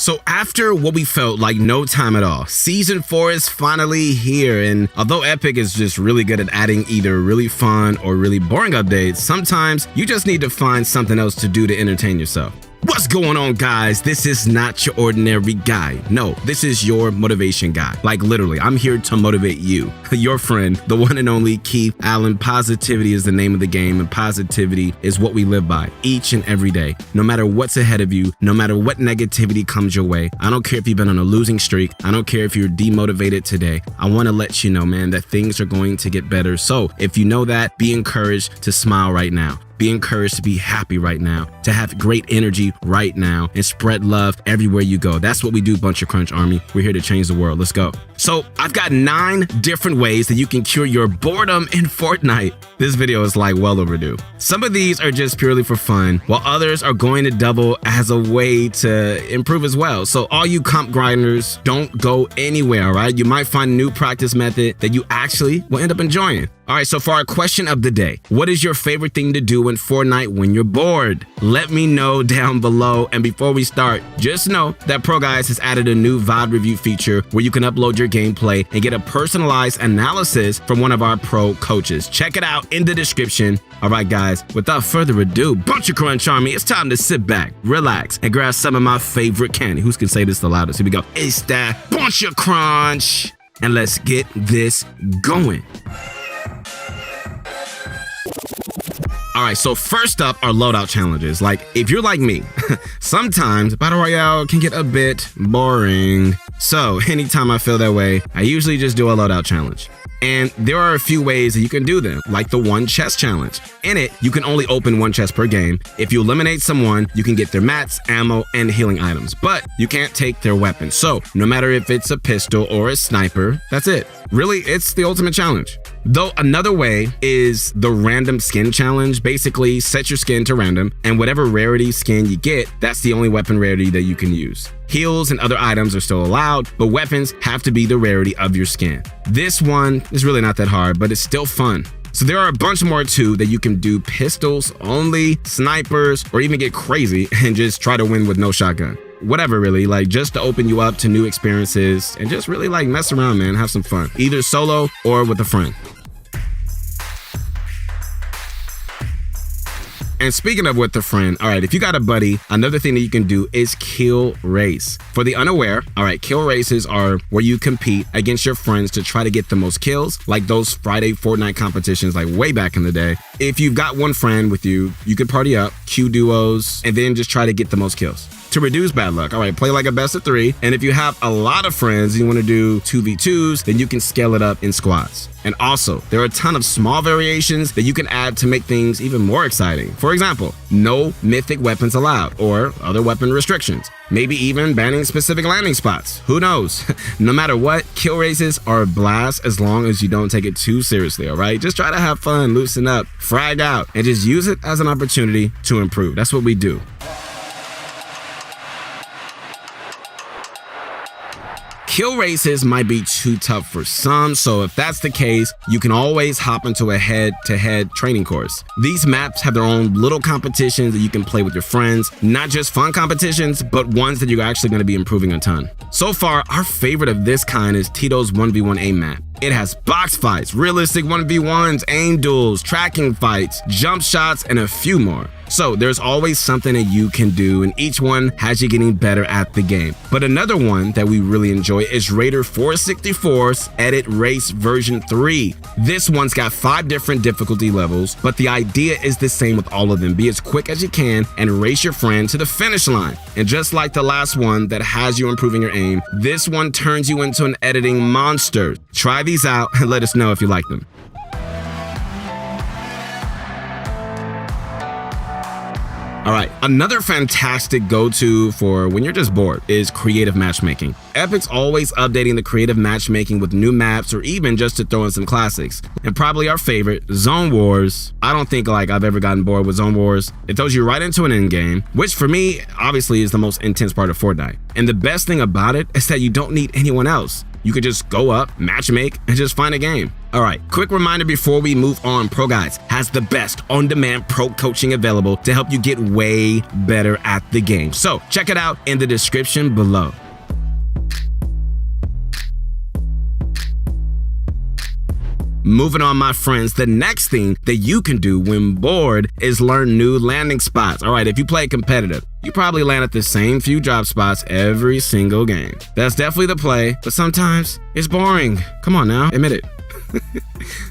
So after what we felt like no time at all, Season 4 is finally here, and although Epic is just really good at adding either really fun or really boring updates, sometimes you just need to find something else to do to entertain yourself. What's going on, guys? This is not your ordinary guy. No, this is your motivation guy. Like literally, I'm here to motivate you, your friend, the one and only Keith Allen. Positivity is the name of the game, and positivity is what we live by each and every day. No matter what's ahead of you, no matter what negativity comes your way, I don't care if you've been on a losing streak, I don't care if you're demotivated today, I want to let you know, man, that things are going to get better. So if you know that, be encouraged to smile right now. Be encouraged to be happy right now, to have great energy right now, and spread love everywhere you go. That's what we do, Bunch of Crunch Army. We're here to change the world. Let's go. So I've got 9 different ways that you can cure your boredom in Fortnite. This video is like well overdue. Some of these are just purely for fun, while others are going to double as a way to improve as well. So all you comp grinders, don't go anywhere, all right? You might find a new practice method that you actually will end up enjoying. All right, so for our question of the day, what is your favorite thing to do in Fortnite when you're bored? Let me know down below. And before we start, just know that Pro Guys has added a new VOD review feature where you can upload your gameplay and get a personalized analysis from one of our pro coaches. Check it out in the description. All right, guys, without further ado, Bunch of Crunch Army, it's time to sit back, relax, and grab some of my favorite candy. Who can say this the loudest? Here we go. It's that Bunch of Crunch. And let's get this going. All right, so first up are loadout challenges. Like, if you're like me, sometimes Battle Royale can get a bit boring. So anytime I feel that way, I usually just do a loadout challenge. And there are a few ways that you can do them, like the one chest challenge. In it, you can only open 1 chest per game. If you eliminate someone, you can get their mats, ammo, and healing items, but you can't take their weapons. So no matter if it's a pistol or a sniper, that's it. Really, it's the ultimate challenge. Though another way is the random skin challenge. Basically, set your skin to random, and whatever rarity skin you get, that's the only weapon rarity that you can use. Heals and other items are still allowed, but weapons have to be the rarity of your skin. This one is really not that hard, but it's still fun. So there are a bunch more too that you can do: pistols only, snipers, or even get crazy and just try to win with no shotgun. Whatever, really, like just to open you up to new experiences and just really like mess around, man, have some fun, either solo or with a friend. And speaking of with a friend, all right, if you got a buddy, another thing that you can do is kill race. For the unaware, all right, kill races are where you compete against your friends to try to get the most kills, like those Friday Fortnite competitions like way back in the day. If you've got one friend with you, you could party up, queue duos, and then just try to get the most kills. To reduce bad luck, all right, play like a best of 3. And if you have a lot of friends and you want to do 2v2s, then you can scale it up in squads. And also, there are a ton of small variations that you can add to make things even more exciting. For example, no mythic weapons allowed, or other weapon restrictions. Maybe even banning specific landing spots. Who knows? No matter what, kill races are a blast as long as you don't take it too seriously, all right? Just try to have fun, loosen up, frag out, and just use it as an opportunity to improve. That's what we do. Kill races might be too tough for some, so if that's the case, you can always hop into a head-to-head training course. These maps have their own little competitions that you can play with your friends, not just fun competitions, but ones that you're actually going to be improving a ton. So far, our favorite of this kind is Tito's 1v1 aim map. It has box fights, realistic 1v1s, aim duels, tracking fights, jump shots, and a few more. So there's always something that you can do, and each one has you getting better at the game. But another one that we really enjoy is Raider 464's Edit Race version 3. This one's got 5 different difficulty levels, but the idea is the same with all of them. Be as quick as you can and race your friend to the finish line. And just like the last one that has you improving your aim, this one turns you into an editing monster. Try these out and let us know if you like them. All right, another fantastic go-to for when you're just bored is creative matchmaking. Epic's always updating the creative matchmaking with new maps or even just to throw in some classics. And probably our favorite, Zone Wars. I don't think I've ever gotten bored with Zone Wars. It throws you right into an end game, which for me, obviously is the most intense part of Fortnite. And the best thing about it is that you don't need anyone else. You could just go up, matchmake, and just find a game. All right, quick reminder before we move on, Pro Guides has the best on-demand pro coaching available to help you get way better at the game. So check it out in the description below. Moving on, my friends, the next thing that you can do when bored is learn new landing spots. All right, if you play competitive, you probably land at the same few drop spots every single game. That's definitely the play, but sometimes it's boring. Come on now, admit it.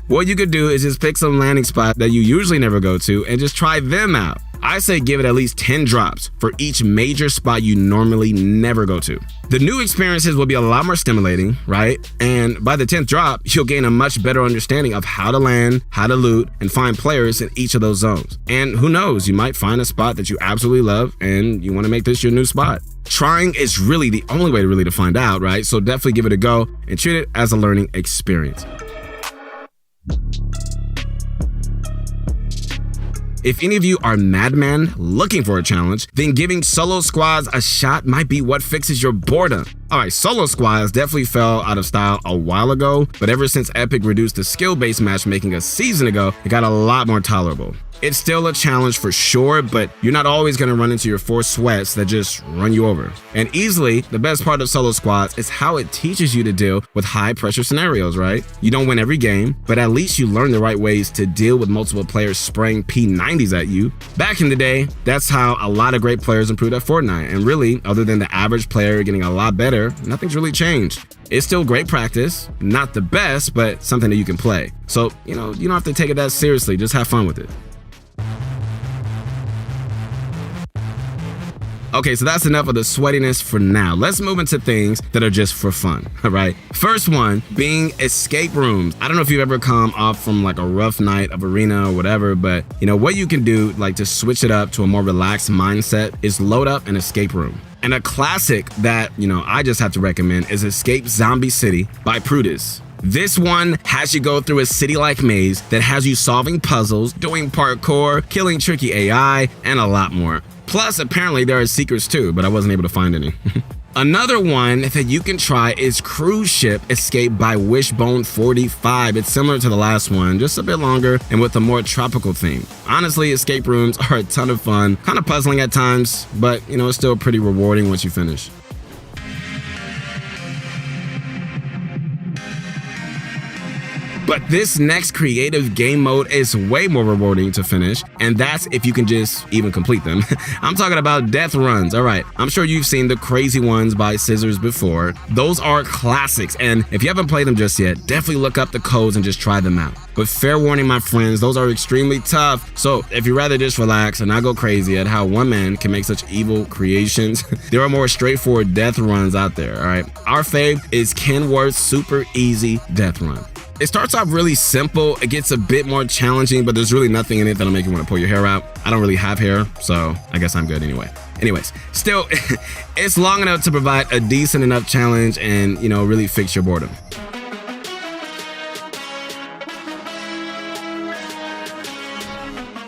What you could do is just pick some landing spot that you usually never go to and just try them out. I say give it at least 10 drops for each major spot you normally never go to. The new experiences will be a lot more stimulating, right? And by the 10th drop, you'll gain a much better understanding of how to land, how to loot, and find players in each of those zones. And who knows, you might find a spot that you absolutely love and you want to make this your new spot. Trying is really the only way to find out, right? So definitely give it a go and treat it as a learning experience. If any of you are madman looking for a challenge, then giving solo squads a shot might be what fixes your boredom. Alright, solo squads definitely fell out of style a while ago, but ever since Epic reduced the skill-based matchmaking a season ago, it got a lot more tolerable. It's still a challenge for sure, but you're not always going to run into your 4 sweats that just run you over. And easily, the best part of solo squads is how it teaches you to deal with high-pressure scenarios, right? You don't win every game, but at least you learn the right ways to deal with multiple players spraying P90s at you. Back in the day, that's how a lot of great players improved at Fortnite, and really, other than the average player getting a lot better, nothing's really changed. It's still great practice, not the best, but something that you can play. So, you don't have to take it that seriously, just have fun with it. Okay, so that's enough of the sweatiness for now. Let's move into things that are just for fun, all right? First one being escape rooms. I don't know if you've ever come off from like a rough night of arena or whatever, but what you can do like to switch it up to a more relaxed mindset is load up an escape room. And a classic that, I just have to recommend is Escape Zombie City by Prudis. This one has you go through a city-like maze that has you solving puzzles, doing parkour, killing tricky AI, and a lot more. Plus, apparently there are secrets too, but I wasn't able to find any. Another one that you can try is Cruise Ship Escape by Wishbone 45. It's similar to the last one, just a bit longer and with a more tropical theme. Honestly, escape rooms are a ton of fun, kind of puzzling at times, but it's still pretty rewarding once you finish. But this next creative game mode is way more rewarding to finish, and that's if you can just even complete them. I'm talking about death runs. All right, I'm sure you've seen the crazy ones by Scissors before. Those are classics, and if you haven't played them just yet, definitely look up the codes and just try them out. But fair warning, my friends, those are extremely tough. So if you'd rather just relax and not go crazy at how one man can make such evil creations, there are more straightforward death runs out there, all right? Our fave is Kenworth's super easy death run. It starts off really simple, it gets a bit more challenging, but there's really nothing in it that'll make you want to pull your hair out. I don't really have hair, so I guess I'm good anyway. Anyways, still, it's long enough to provide a decent enough challenge and, really fix your boredom.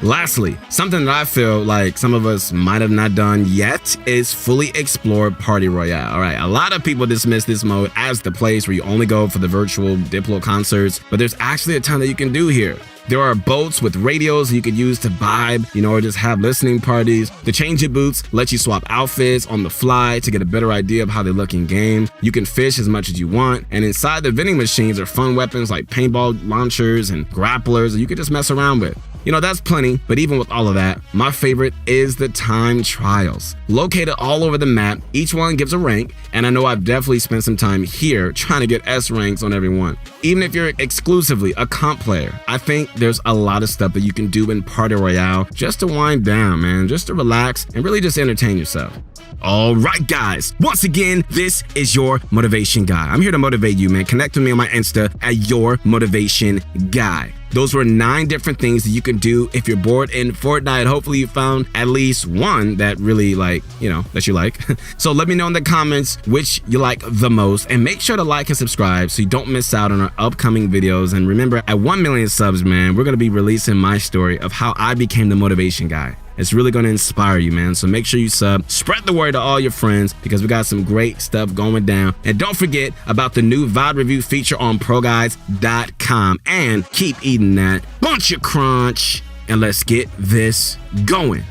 Lastly, something that I feel like some of us might have not done yet is fully explore Party Royale. All right, a lot of people dismiss this mode as the place where you only go for the virtual Diplo concerts, but there's actually a ton that you can do here. There are boats with radios you could use to vibe, or just have listening parties. The change your boots let you swap outfits on the fly to get a better idea of how they look in game. You can fish as much as you want, and inside the vending machines are fun weapons like paintball launchers and grapplers that you can just mess around with. That's plenty, but even with all of that, my favorite is the time trials. Located all over the map, each one gives a rank, and I know I've definitely spent some time here trying to get S ranks on every one. Even if you're exclusively a comp player, I think there's a lot of stuff that you can do in Party Royale just to wind down, man, just to relax and really just entertain yourself. All right, guys, once again, this is your motivation guy. I'm here to motivate you, man. Connect with me on my Insta at your motivation guy. Those were 9 different things that you can do if you're bored in Fortnite. Hopefully you found at least one that really that you like. So let me know in the comments which you like the most, and make sure to like and subscribe so you don't miss out on our upcoming videos. And remember, at 1 million subs, man, we're going to be releasing my story of how I became the motivation guy. It's really going to inspire you, man. So make sure you sub, spread the word to all your friends because we got some great stuff going down. And don't forget about the new VOD review feature on ProGuides.com. And keep eating that bunch of crunch and let's get this going.